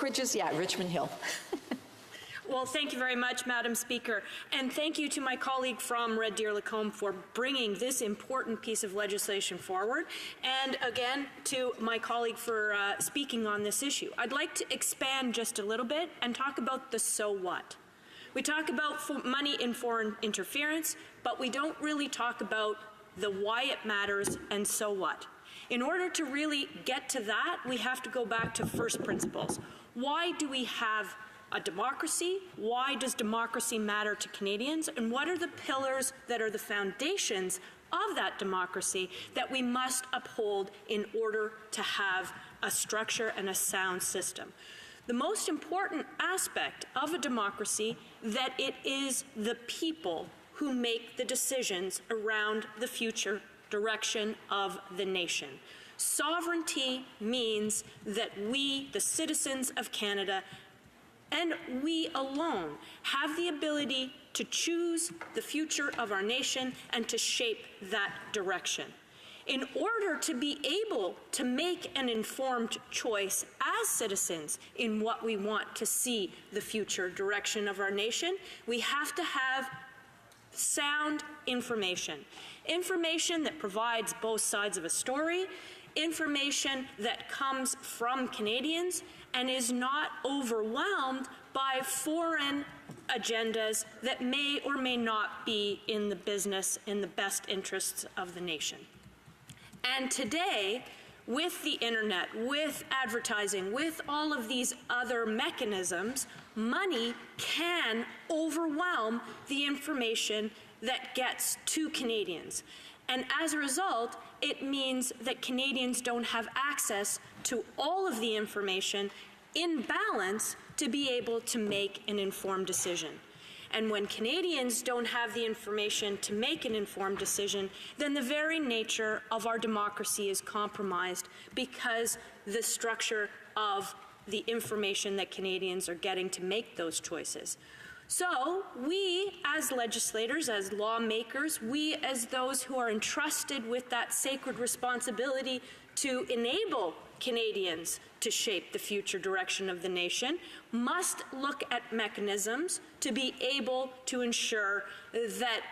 Ridges, yeah, Richmond Hill. Well, thank you very much, Madam Speaker, and thank you to my colleague from Red Deer Lacombe for bringing this important piece of legislation forward, and again to my colleague for speaking on this issue. I'd like to expand just a little bit and talk about the so what. We talk about money in foreign interference, but we don't really talk about the why it matters and so what. In order to really get to that, we have to go back to first principles. Why do we have a democracy? Why does democracy matter to Canadians? And what are the pillars that are the foundations of that democracy that we must uphold in order to have a structure and a sound system? The most important aspect of a democracy that it is the people who make the decisions around the future direction of the nation. Sovereignty means that we, the citizens of Canada, and we alone have the ability to choose the future of our nation and to shape that direction. In order to be able to make an informed choice as citizens in what we want to see the future direction of our nation, we have to have sound information. Information that provides both sides of a story, information that comes from Canadians and is not overwhelmed by foreign agendas that may or may not be in the business, in the best interests of the nation. And today, with the internet, with advertising, with all of these other mechanisms, money can overwhelm the information that gets to Canadians. And as a result, it means that Canadians don't have access to all of the information in balance to be able to make an informed decision. And when Canadians don't have the information to make an informed decision, then the very nature of our democracy is compromised because the structure of the information that Canadians are getting to make those choices. So we, as legislators, as lawmakers, we as those who are entrusted with that sacred responsibility to enable Canadians to shape the future direction of the nation, must look at mechanisms to be able to ensure that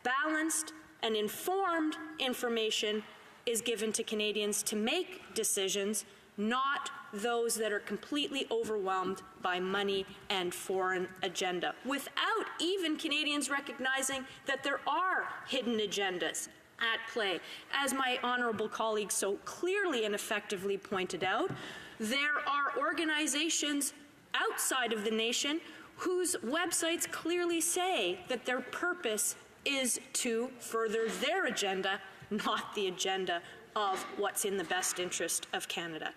balanced and informed information is given to Canadians to make decisions, not those that are completely overwhelmed by money and foreign agenda, without even Canadians recognizing that there are hidden agendas at play. As my honourable colleague so clearly and effectively pointed out, there are organizations outside of the nation whose websites clearly say that their purpose is to further their agenda, not the agenda of what's in the best interest of Canada.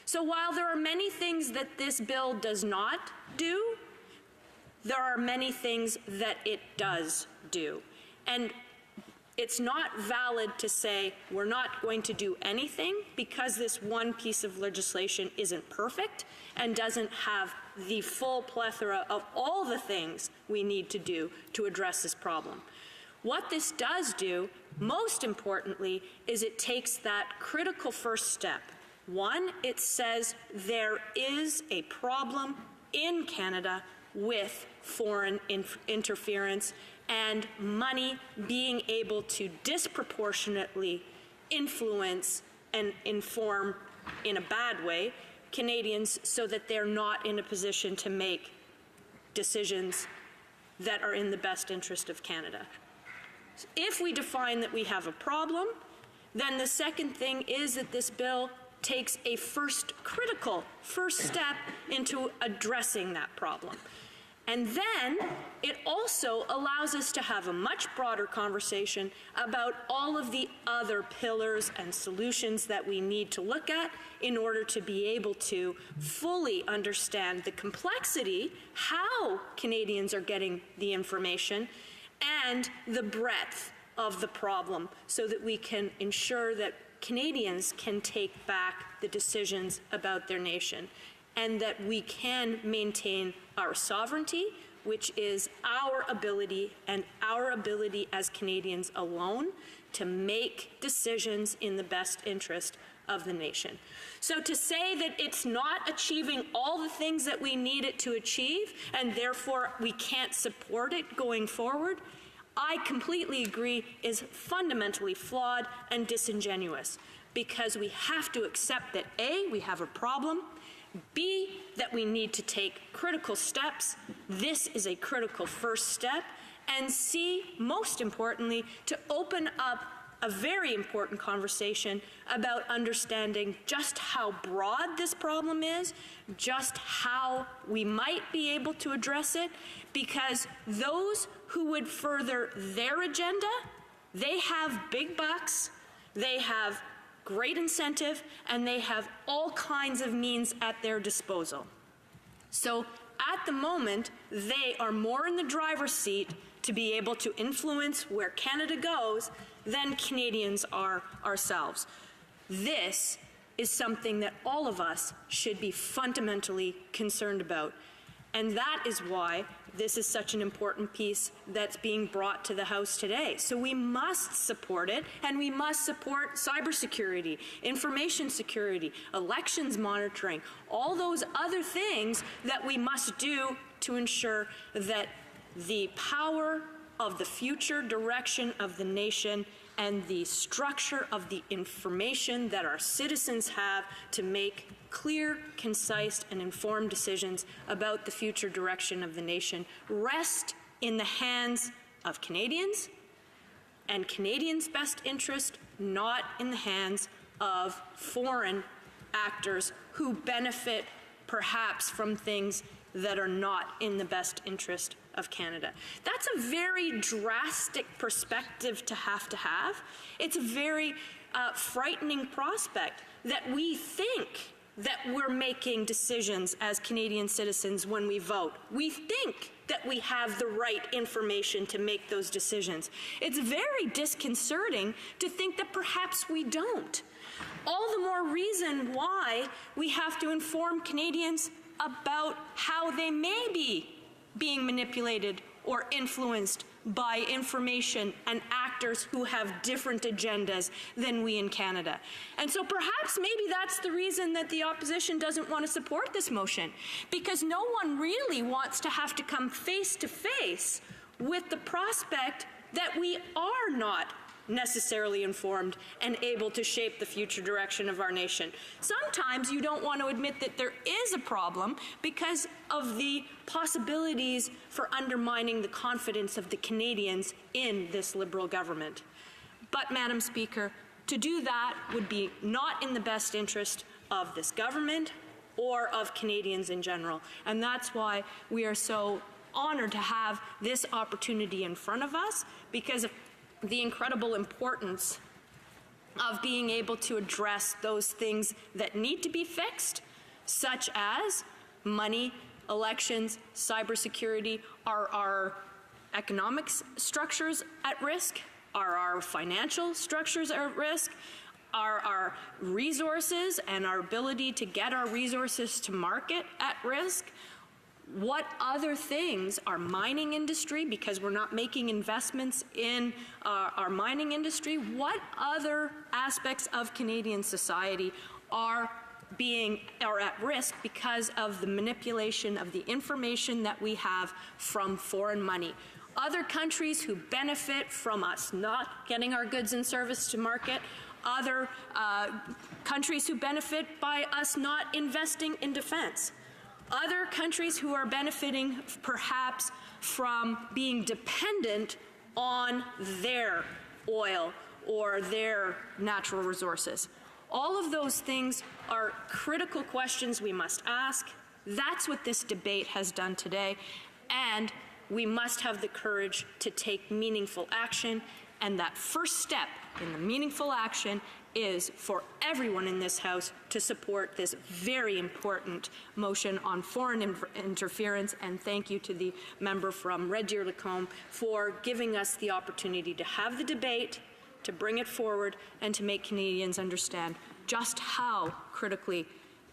So while there are many things that this bill does not do, there are many things that it does do. And it's not valid to say we're not going to do anything because this one piece of legislation isn't perfect and doesn't have the full plethora of all the things we need to do to address this problem. What this does do, most importantly, is it takes that critical first step. One, it says there is a problem in Canada with foreign interference and money being able to disproportionately influence and inform, in a bad way, Canadians so that they're not in a position to make decisions that are in the best interest of Canada. If we define that we have a problem, then the second thing is that this bill takes a critical first step into addressing that problem. And then it also allows us to have a much broader conversation about all of the other pillars and solutions that we need to look at in order to be able to fully understand the complexity, how Canadians are getting the information, and the breadth of the problem so that we can ensure that Canadians can take back the decisions about their nation and that we can maintain our sovereignty, which is our ability and our ability as Canadians alone to make decisions in the best interest of the nation. So to say that it's not achieving all the things that we need it to achieve, and therefore we can't support it going forward, I completely agree, is fundamentally flawed and disingenuous, because we have to accept that A, we have a problem, B, that we need to take critical steps. This is a critical first step. And C, most importantly, to open up a very important conversation about understanding just how broad this problem is, just how we might be able to address it, because those who would further their agenda, they have big bucks, they have great incentive, and they have all kinds of means at their disposal. So at the moment, they are more in the driver's seat to be able to influence where Canada goes than Canadians are ourselves. This is something that all of us should be fundamentally concerned about. And that is why this is such an important piece that's being brought to the House today. So we must support it, and we must support cybersecurity, information security, elections monitoring, all those other things that we must do to ensure that the power of the future direction of the nation and the structure of the information that our citizens have to make clear, concise, and informed decisions about the future direction of the nation rest in the hands of Canadians and Canadians' best interest, not in the hands of foreign actors who benefit perhaps from things that are not in the best interest of Canada. That's a very drastic perspective to have. It's a very frightening prospect that we think that we're making decisions as Canadian citizens when we vote. We think that we have the right information to make those decisions. It's very disconcerting to think that perhaps we don't. All the more reason why we have to inform Canadians about how they may be being manipulated or influenced by information and actors who have different agendas than we in Canada. And so perhaps maybe that's the reason that the opposition doesn't want to support this motion, because no one really wants to have to come face to face with the prospect that we are not necessarily informed and able to shape the future direction of our nation. Sometimes you don't want to admit that there is a problem because of the possibilities for undermining the confidence of the Canadians in this Liberal government. But, Madam Speaker, to do that would be not in the best interest of this government or of Canadians in general. And that's why we are so honored to have this opportunity in front of us, because of the incredible importance of being able to address those things that need to be fixed, such as money, elections, cybersecurity. Are our economic structures at risk? Are our financial structures at risk? Are our resources and our ability to get our resources to market at risk? What other things, our mining industry, because we're not making investments in our mining industry, what other aspects of Canadian society are at risk because of the manipulation of the information that we have from foreign money? Other countries who benefit from us not getting our goods and services to market, other countries who benefit by us not investing in defense. Other countries who are benefiting perhaps from being dependent on their oil or their natural resources. All of those things are critical questions we must ask. That's what this debate has done today, and we must have the courage to take meaningful action, and that first step in the meaningful action is for everyone in this House to support this very important motion on foreign interference. And thank you to the member from Red Deer Lacombe for giving us the opportunity to have the debate, to bring it forward, and to make Canadians understand just how critically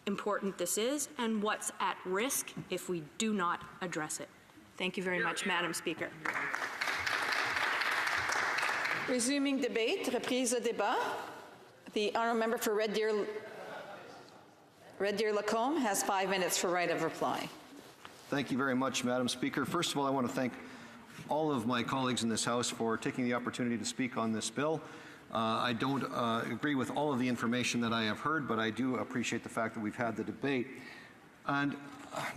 important this is and what's at risk if we do not address it. Thank you very much, Madam Speaker. Resuming debate, reprise de débat. The honourable member for Red Deer Lacombe has 5 minutes for right of reply. Thank you very much, Madam Speaker. First of all, I want to thank all of my colleagues in this House for taking the opportunity to speak on this bill. I don't agree with all of the information that I have heard, but I do appreciate the fact that we've had the debate. And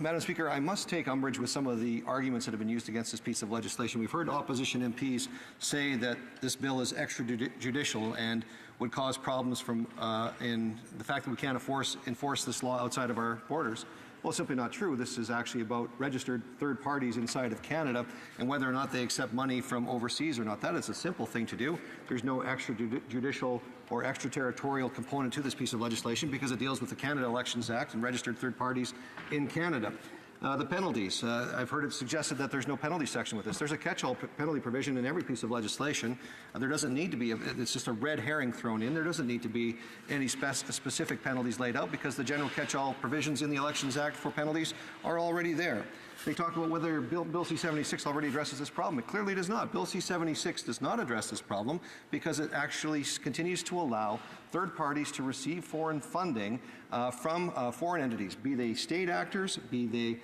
Madam Speaker, I must take umbrage with some of the arguments that have been used against this piece of legislation. We've heard opposition MPs say that this bill is extrajudicial and would cause problems from in the fact that we can't enforce this law outside of our borders. Well, it's simply not true. This is actually about registered third parties inside of Canada and whether or not they accept money from overseas or not. That is a simple thing to do. There's no extrajudicial or extraterritorial component to this piece of legislation because it deals with the Canada Elections Act and registered third parties in Canada. The penalties. I've heard it suggested that there's no penalty section with this. There's a catch-all penalty provision in every piece of legislation. There doesn't need to be, it's just a red herring thrown in. There doesn't need to be any specific penalties laid out because the general catch-all provisions in the Elections Act for penalties are already there. They talk about whether Bill C-76 already addresses this problem. It clearly does not. Bill C-76 does not address this problem because it actually continues to allow third parties to receive foreign funding from foreign entities, be they state actors, be they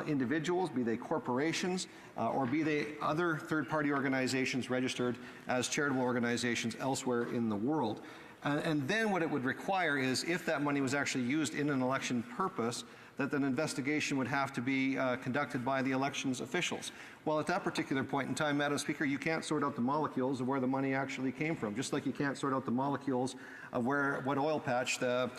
individuals, be they corporations, or be they other third-party organizations registered as charitable organizations elsewhere in the world. And then what it would require is if that money was actually used in an election purpose, that an investigation would have to be conducted by the elections officials. Well, at that particular point in time, Madam Speaker, you can't sort out the molecules of where the money actually came from, just like you can't sort out the molecules of what oil patch the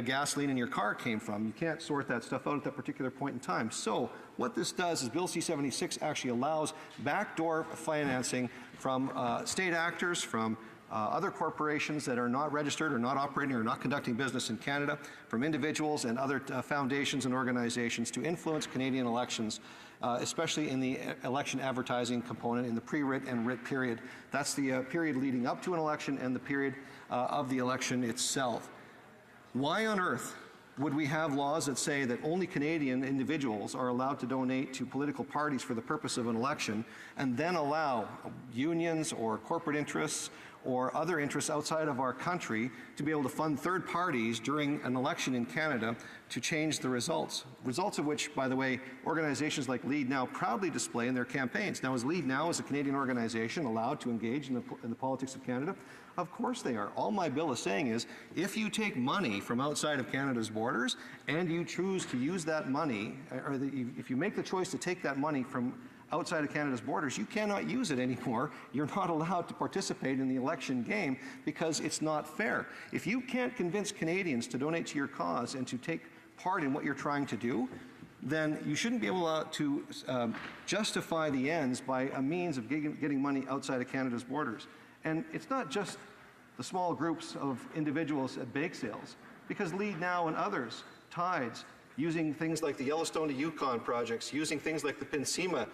gasoline in your car came from. You can't sort that stuff out at that particular point in time. So what this does is Bill C-76 actually allows backdoor financing from state actors, from other corporations that are not registered or not operating or not conducting business in Canada, from individuals and other foundations and organizations to influence Canadian elections, especially in the election advertising component in the pre-writ and writ period. That's the period leading up to an election and the period of the election itself. Why on earth would we have laws that say that only Canadian individuals are allowed to donate to political parties for the purpose of an election and then allow unions or corporate interests or other interests outside of our country to be able to fund third parties during an election in Canada to change the results? Results of which, by the way, organizations like Lead Now proudly display in their campaigns. Now, is Lead Now, as a Canadian organization, allowed to engage in the politics of Canada? Of course they are. All my bill is saying is, if you take money from outside of Canada's borders and you choose to use that money, or if you make the choice to take that money from outside of Canada's borders, you cannot use it anymore. You're not allowed to participate in the election game because it's not fair. If you can't convince Canadians to donate to your cause and to take part in what you're trying to do, then you shouldn't be able to justify the ends by a means of getting money outside of Canada's borders. And it's not just the small groups of individuals at bake sales, because Lead Now and others, Tides, using things like the Yellowstone to Yukon projects, using things like the PNSEMA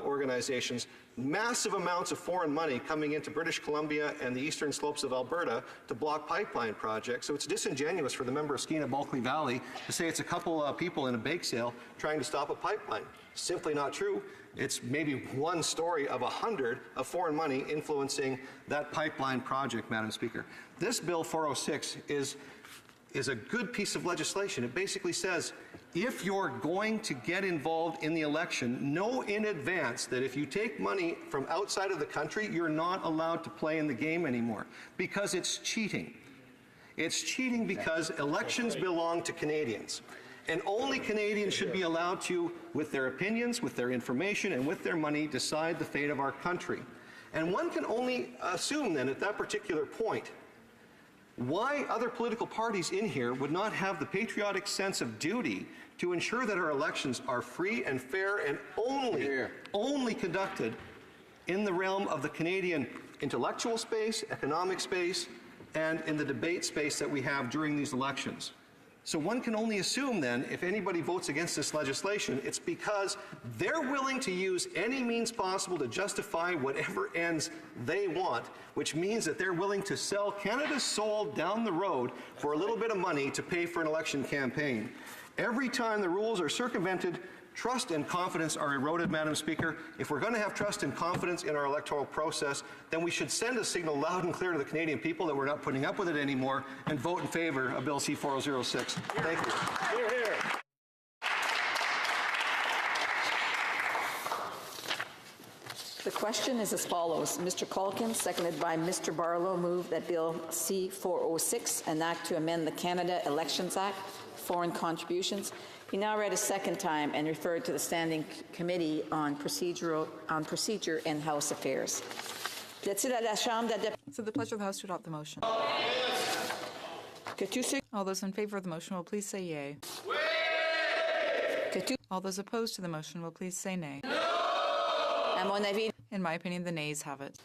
organizations, massive amounts of foreign money coming into British Columbia and the eastern slopes of Alberta to block pipeline projects. So it's disingenuous for the member of Skeena-Bulkley Valley to say it's a couple of people in a bake sale trying to stop a pipeline. Simply not true. It's maybe one story of 100 of foreign money influencing that pipeline project, Madam Speaker. This Bill 406 is a good piece of legislation. It basically says, if you're going to get involved in the election, know in advance that if you take money from outside of the country, you're not allowed to play in the game anymore, because it's cheating. It's cheating because elections belong to Canadians. And only Canadians should be allowed to, with their opinions, with their information, and with their money, decide the fate of our country. And one can only assume then at that particular point why other political parties in here would not have the patriotic sense of duty to ensure that our elections are free and fair and only conducted in the realm of the Canadian intellectual space, economic space, and in the debate space that we have during these elections. So one can only assume then, if anybody votes against this legislation, it's because they're willing to use any means possible to justify whatever ends they want, which means that they're willing to sell Canada's soul down the road for a little bit of money to pay for an election campaign. Every time the rules are circumvented, trust and confidence are eroded, Madam Speaker. If we're going to have trust and confidence in our electoral process, then we should send a signal loud and clear to the Canadian people that we're not putting up with it anymore and vote in favor of Bill C-4006. Thank you. Hear, hear. The question is as follows. Mr. Culkin, seconded by Mr. Barlow, move that Bill C-406, an act to amend the Canada Elections Act, foreign contributions, be now read a second time and referred to the Standing Committee on Procedure and House Affairs. So the pleasure of the House to adopt the motion. All those in favor of the motion will please say yea. All those opposed to the motion will please say nay. In my opinion, the nays have it.